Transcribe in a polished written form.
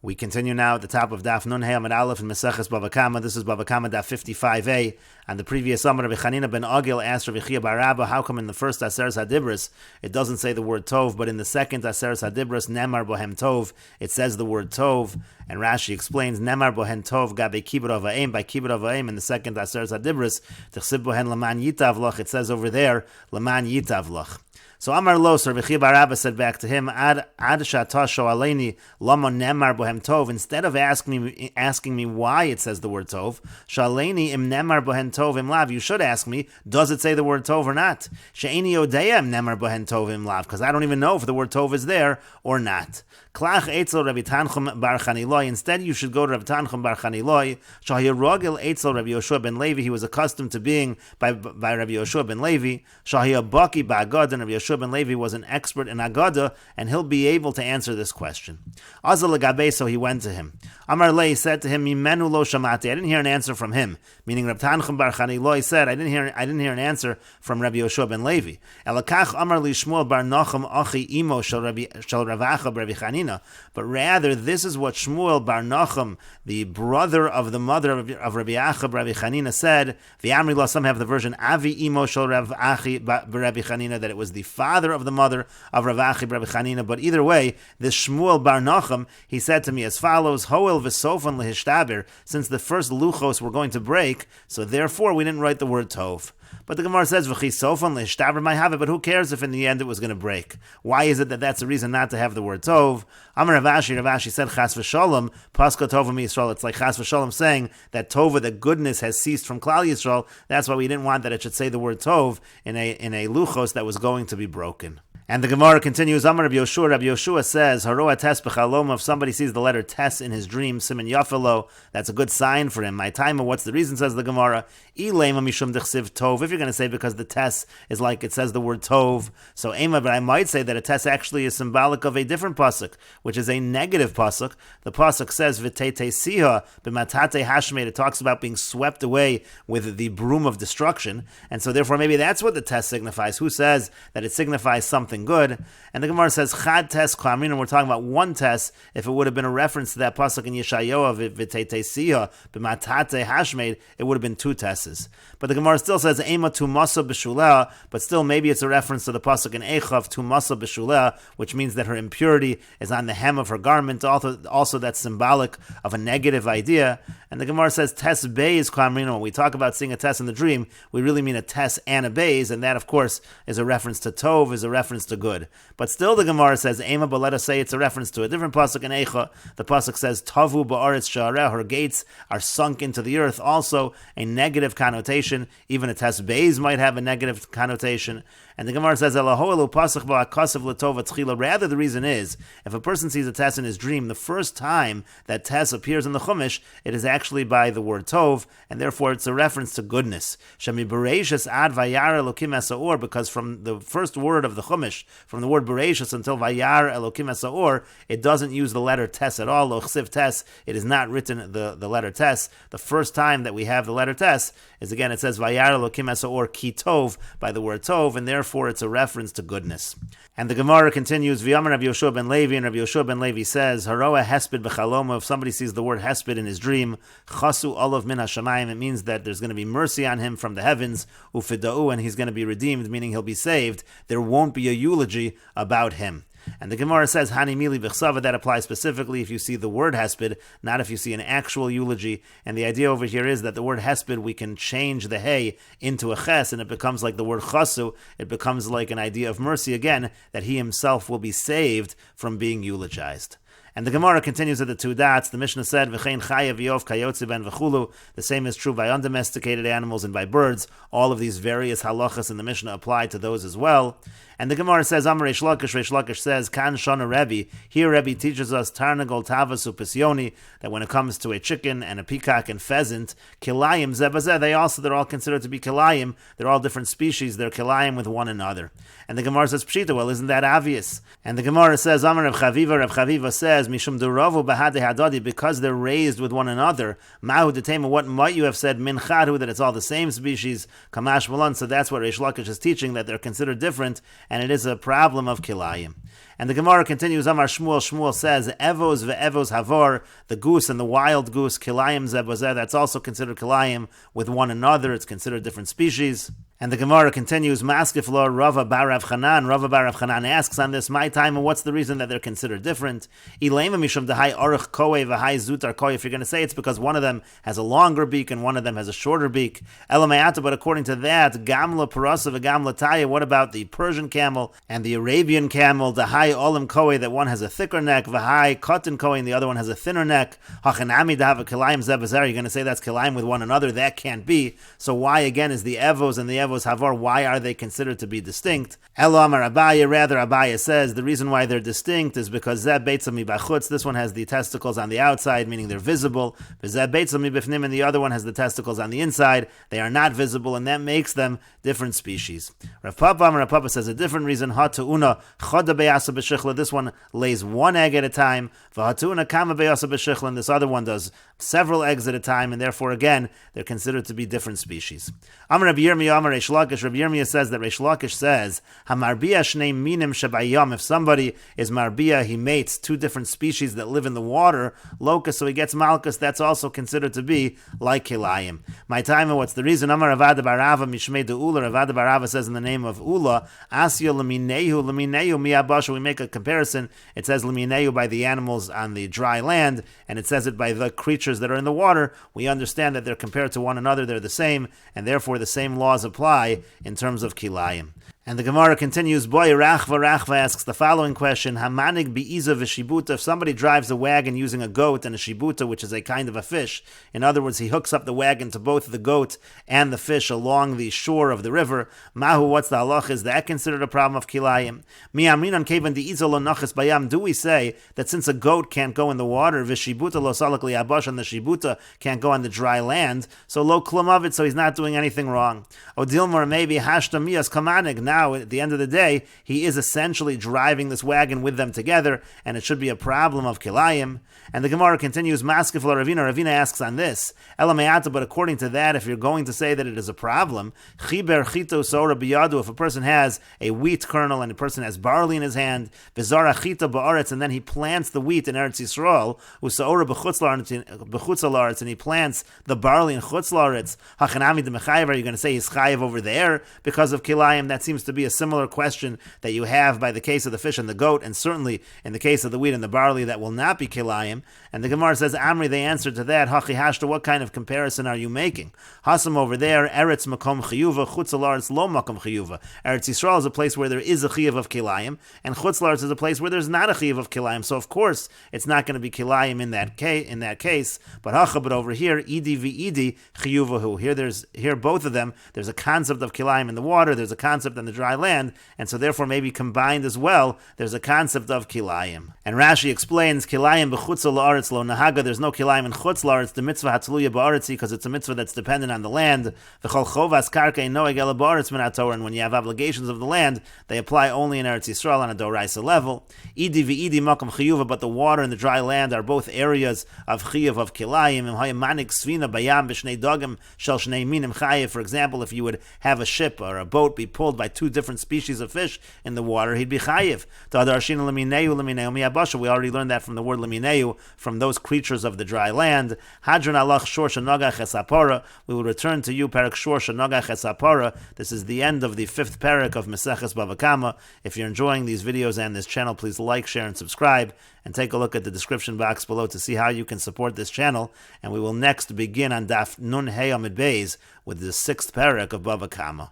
We continue now at the top of Daf Nun Hey Amud Aleph in Meseches Bava Kamma. This is Bava Kamma Daf 55a. And the previous Amar Rabbi Chanina ben Agil asked Rabbi Chia bar Rabba, how come in the first Aseres Hadibros it doesn't say the word Tov, but in the second Aseres Hadibros, Nemar Bohem Tov, it says the word Tov. And Rashi explains, Nemar Bohen Tov Gabe Kibur Avayim, by Kibur Avayim in the second Aseres Hadibros, Tichsib Bohen Laman Yitav Lach, it says over there, Laman Yitav Lach. So Amar Lo, so Rabbi Chia bar Rabba said back to him, Ad Shata Shoaleini Lama Nemar Bohem Tov. Instead of asking me why it says the word Tov, Shoaleini Im Nemar Bohen Tov Im Lav. You should ask me, does it say the word Tov or not? She'eni Odeya Im Nemar Bohen Tov Im Lav, because I don't even know if the word Tov is there or not. Klach Eitzel Rabbi Tanchum bar Chaniloi. Instead, you should go to Rabbi Tanchum bar Chaniloi. Shahir Rogel Eitzel Rabbi Yoshua ben Levi. He was accustomed to being by Rabbi Yoshua ben Levi. Shahir Baki ba'Agada, and Rabbi Yoshua ben Levi was an expert in Agada, and he'll be able to answer this question. Azal Gabe, so he went to him. Amar Lei said to him, Mimenu lo shamati. I didn't hear an answer from him. Meaning Rabbi Tanchum bar Chaniloi said, I didn't hear an answer from Rabbi Yoshua ben Levi. Elakach Amar li Shmuel bar Nachum achi imo shel Ravacha bar Rabbi Chanina. But rather, this is what Shmuel bar Nachum, the brother of the mother of Rabbi Achab, Rabbi Chanina, said. V'amri la, some have the version Avi imo shel Rav Achi Rabbi Chanina, that it was the father of the mother of Rav Achi Rabbi Chanina. But either way, this Shmuel bar Nachum, he said to me as follows: Hoel v'sofan lehishtabir. Since the first luchos were going to break, so therefore we didn't write the word Tov. But the Gemara says, "V'chi sofan lehishtabir might have it." But who cares if in the end it was going to break? Why is it that that's a reason not to have the word Tov? Amar Rav Ashi said, "Chas v'sholom paska tova miYisrael." It's like Chas v'sholom saying that Tova, that goodness, has ceased from Klal Yisrael. That's why we didn't want that it should say the word Tov in a luchos that was going to be broken. And the Gemara continues, Amar Rabbi Yoshua says, Haroa tes b'chalom, if somebody sees the letter tes in his dream, siman yafelo, that's a good sign for him. My time, what's the reason, says the Gemara? Ilema mishum dechsiv tov. If you're going to say because the tes is like it says the word tov, so ema, but I might say that a tes actually is symbolic of a different pasuk, which is a negative pasuk. The pasuk says, V'tete siha b'matate hashmeid. It talks about being swept away with the broom of destruction. And so therefore maybe that's what the tes signifies. Who says that it signifies something good? And the Gemara says chad tes klamrin. We're talking about one tes. If it would have been a reference to that pasuk in Yeshayahu v'tete siha b'matate hashmeid, it would have been two teses. But the Gemara still says ema tumasa b'shuleh, but still maybe it's a reference to the pasuk in Echav tumasa b'shuleh, which means that her impurity is on the hem of her garment. Also that's symbolic of a negative idea. And the Gemara says tes beis klamrin. When we talk about seeing a tes in the dream, we really mean a tes and a beis, and that of course is a reference to tov, is a reference to good. But still the Gemara says ema, but let us say it's a reference to a different pasuk in Eicha. The pasuk says tavu ba'aretz sha'areh, her gates are sunk into the earth, also a negative connotation. Even a tes beis might have a negative connotation. And the Gemara says, rather the reason is, if a person sees a tes in his dream, the first time that tes appears in the Chumash, it is actually by the word tov, and therefore it's a reference to goodness. Because from the first word of the Chumash, from the word Bereshis until Vayar Elokim Esaor, it doesn't use the letter tes at all. Lochsiv tes, it is not written the letter tes. The first time that we have the letter tes is, again, it says Vayar Elokim Esaor ki tov, by the word tov, and therefore it's a reference to goodness. And the Gemara continues, V'yamar Rabbi Yoshua ben Levi, and Rabbi Yoshua ben Levi says, Haroa hesped b'chaloma, if somebody sees the word hesped in his dream, chasu olav min hashamayim, it means that there's going to be mercy on him from the heavens, ufida'u, and he's going to be redeemed, meaning he'll be saved. There won't be a eulogy about him. And the Gemara says, Hani mili b'chsava, that applies specifically if you see the word hesped, not if you see an actual eulogy. And the idea over here is that the word hesped, we can change the hey into a ches, and it becomes like the word chasu. It becomes like an idea of mercy again, that he himself will be saved from being eulogized. And the Gemara continues at the two dots. The Mishnah said, "V'chein chaya v'yov kayotze ben v'chulu." The same is true by undomesticated animals and by birds. All of these various halachas in the Mishnah apply to those as well. And the Gemara says, Amar Reish Lakish says, Kan Shana Rebbe. Here Rebbe teaches us Tarnagol Tavas Upisyoni, that when it comes to a chicken and a peacock and pheasant, Kilayim Zebazeh, they're all considered to be Kilayim. They're all different species. They're Kilayim with one another. And the Gemara says, Pshita, well, isn't that obvious? And the Gemara says, Amar Reb Chaviva says, says, Mishum duravu bahade hadadi, because they're raised with one another. Mahu detema, what might you have said? Min chadu, that it's all the same species. Kamash malan, so that's what Reish Lakish is teaching, that they're considered different, and it is a problem of kilayim. And the Gemara continues, Amar Shmuel, Shmuel says, Evos ve'evos havor, the goose and the wild goose, kilayim zebozeh, that's also considered kilayim with one another, it's considered different species. And the Gemara continues, Maskiflo Rava bar Rav Chanan. Rava bar Rav Chanan asks on this, my time, and what's the reason that they're considered different? Ilema mishum dehai orach koe v'hai zutar koe. If you're going to say it's because one of them has a longer beak and one of them has a shorter beak. Elamayata, but according to that, gamla parasa v'gamla taya. What about the Persian camel and the Arabian camel? Dehai olim koe, that one has a thicker neck. V'hai cotton koe, and the other one has a thinner neck. Hachanami dehava kilayim zebazer. You're going to say that's kilayim with one another? That can't be. So why again is the evos and the Havar, why are they considered to be distinct? Elo Amar Abaya, rather Abaya says the reason why they're distinct is because Zeh Beitzah Mibachutz, this one has the testicles on the outside, meaning they're visible. Zeh Beitzah Mibifnim, and the other one has the testicles on the inside. They are not visible, and that makes them different species. Rav Papa says a different reason. Ha'tu'una Choda Beyasa B'Shichla, this one lays one egg at a time. V'ha'tu'una Kamma Beyasa B'Shichla, and this other one does several eggs at a time, and therefore again they're considered to be different species. Amar Rabbi Yirmiyah Amar Reish Lakish, Rabbi Yirmiyah says that Reish Lakish says, Hamarbiya shnei minim shabayam, if somebody is marbiya, he mates two different species that live in the water, locus, so he gets malchus, that's also considered to be like kilayim. My time, what's the reason? Amar Ravada Barava Mishmei De'ula, Ravada Barava says in the name of Ula, Asya Leminehu Miyabasha, we make a comparison, it says Leminehu by the animals on the dry land, and it says it by the creatures that are in the water. We understand that they're compared to one another, they're the same, and therefore the same laws apply in terms of kilayim. And the Gemara continues, Boy Rachva asks the following question, Hamanig bi'iza v'shibuta, if somebody drives a wagon using a goat and a shibuta, which is a kind of a fish, in other words, he hooks up the wagon to both the goat and the fish along the shore of the river, Mahu, what's the halach? Is that considered a problem of kilayim? Mi amrinan kevan di'iza lo nachas bayam, do we say that since a goat can't go in the water, v'shibuta lo salak li'abash, and the shibuta can't go on the dry land, so lo klum of it, so he's not doing anything wrong. Odilmar, maybe hashta miyas kamanig, now at the end of the day, he is essentially driving this wagon with them together, and it should be a problem of kilayim. And the Gemara continues, Maskif la Ravina. Ravina asks on this, Elamayata, but according to that, if you're going to say that it is a problem, Chiber chito sora biyadu, if a person has a wheat kernel and a person has barley in his hand, Vizara chita ba'aretz, and then he plants the wheat in Eretz Yisrael, Usaora b'chutz la'aretz, and he plants the barley in chutz la'aretz, Hachanami de mechayev, are you going to say he's chayev over there because of kilayim? That seems to be a similar question that you have by the case of the fish and the goat, and certainly in the case of the wheat and the barley, that will not be kilayim. And the Gemara says, Amri, they answered to that, Hachi hashta, what kind of comparison are you making? Hasam over there, Eretz makom chiyuva, chutz la'aretz lo makom chiyuva. Eretz Yisrael is a place where there is a chiyuv of kilayim, and chutz la'aretz is a place where there's not a chiyuv of kilayim. So of course, it's not going to be kilayim in that case. But hacha, but over here, idi v'idi chiyuvahu. Here both of them, there's a concept of kilayim in the water, there's a concept in the dry land, and so therefore maybe combined as well, there's a concept of kilayim. And Rashi explains, kilayim b'chutz la'aretz lo nahaga, there's no kilayim in chutz la'aretz, the mitzvah hatluya ba'aretzi, because it's a mitzvah that's dependent on the land. V'chol chovas karkei noeg ela ba'aretz min haTorah, and when you have obligations of the land, they apply only in Eretz Yisrael on a doraisa level. Idi v'idi makom chiyuva, but the water and the dry land are both areas of chiyuv of kilayim. Im hayamanik svina bayam b'shnei dogim shel shnei minim chayiv. For example, if you would have a ship or a boat be pulled by two different species of fish in the water, he'd be chayiv. We already learned that from the word lemineu, from those creatures of the dry land. Hadron alach shor shenogach esapora. We will return to you, parak shor shenogach esapora. This is the end of the 5th parak of Meseches Bava Kamma. If you're enjoying these videos and this channel, please like, share, and subscribe, and take a look at the description box below to see how you can support this channel. And we will next begin on Daf Nun Hey Amid Beis with the 6th parak of Bava Kamma.